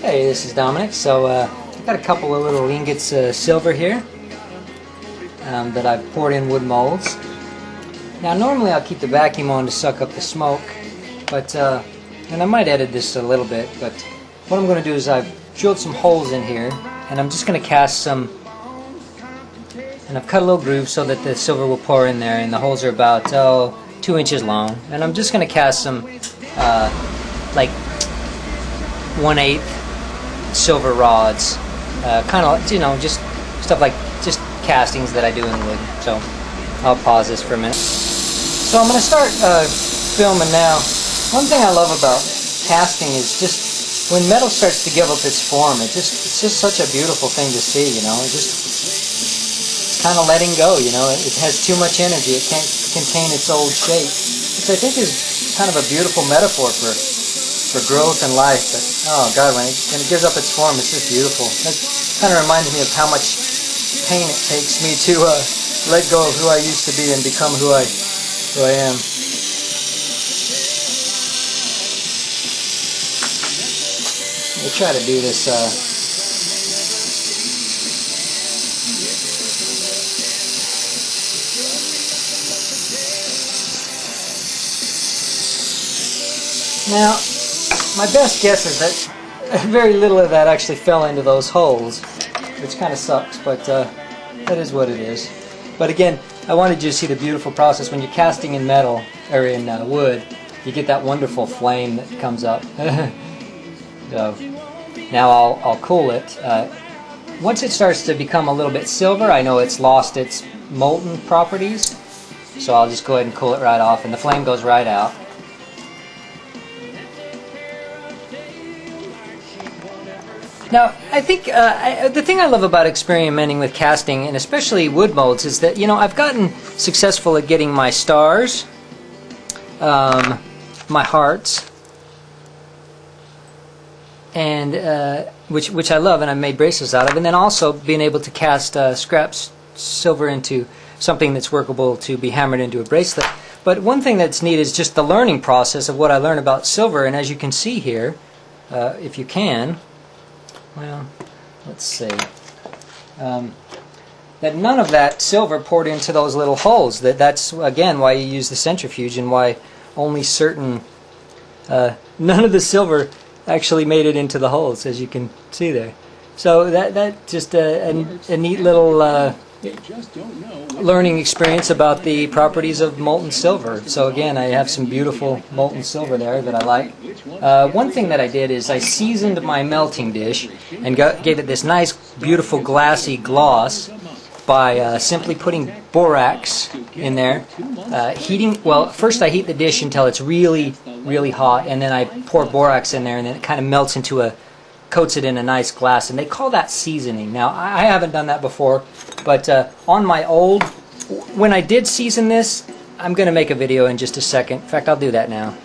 Hey, this is Dominic. So I've got a couple of little ingots of silver here that I've poured in wood molds. Now normally I'll keep the vacuum on to suck up the smoke, but and I might edit this a little bit, but what I'm going to do is I've drilled some holes in here, and I'm just going to cast some, and I've cut a little groove so that the silver will pour in there, and the holes are about 2 inches long, and I'm just going to cast some like 1/8 silver rods, kind of, you know, just stuff like just castings that I do in wood. So I'll pause this for a minute. So I'm going to start filming now. One thing I love about casting is just when metal starts to give up its form, it's just such a beautiful thing to see, you know. It's kind of letting go, you know. It has too much energy. It can't contain its old shape, which I think is kind of a beautiful metaphor for growth and life. But oh God, when it gives up its form, it's just beautiful. That kind of reminds me of how much pain it takes me to let go of who I used to be and become who I am. We'll try to do this. Now, my best guess is that very little of that actually fell into those holes, which kind of sucks, but that is what it is. But again, I wanted you to see the beautiful process. When you're casting in metal, or in wood, you get that wonderful flame that comes up. So, now I'll cool it. Once it starts to become a little bit silver, I know it's lost its molten properties, so I'll just go ahead and cool it right off, and the flame goes right out. Now, I think the thing I love about experimenting with casting, and especially wood molds, is that, you know, I've gotten successful at getting my stars, my hearts, and which I love, and I've made bracelets out of, and then also being able to cast scraps silver into something that's workable to be hammered into a bracelet. But one thing that's neat is just the learning process of what I learned about silver, and as you can see here, if you can. Well, let's see. That none of that silver poured into those little holes. That's again why you use the centrifuge, and why only certain. None of the silver actually made it into the holes, as you can see there. So that just a neat little learning experience about the properties of molten silver. So again, I have some beautiful molten silver there that I like. One thing that I did is I seasoned my melting dish and gave it this nice, beautiful, glassy gloss by simply putting borax in there. Well, first I heat the dish until it's really, really hot, and then I pour borax in there, and then it kind of melts into coats it in a nice glass, and they call that seasoning. Now, I haven't done that before, but on my when I did season this, I'm going to make a video in just a second. In fact, I'll do that now.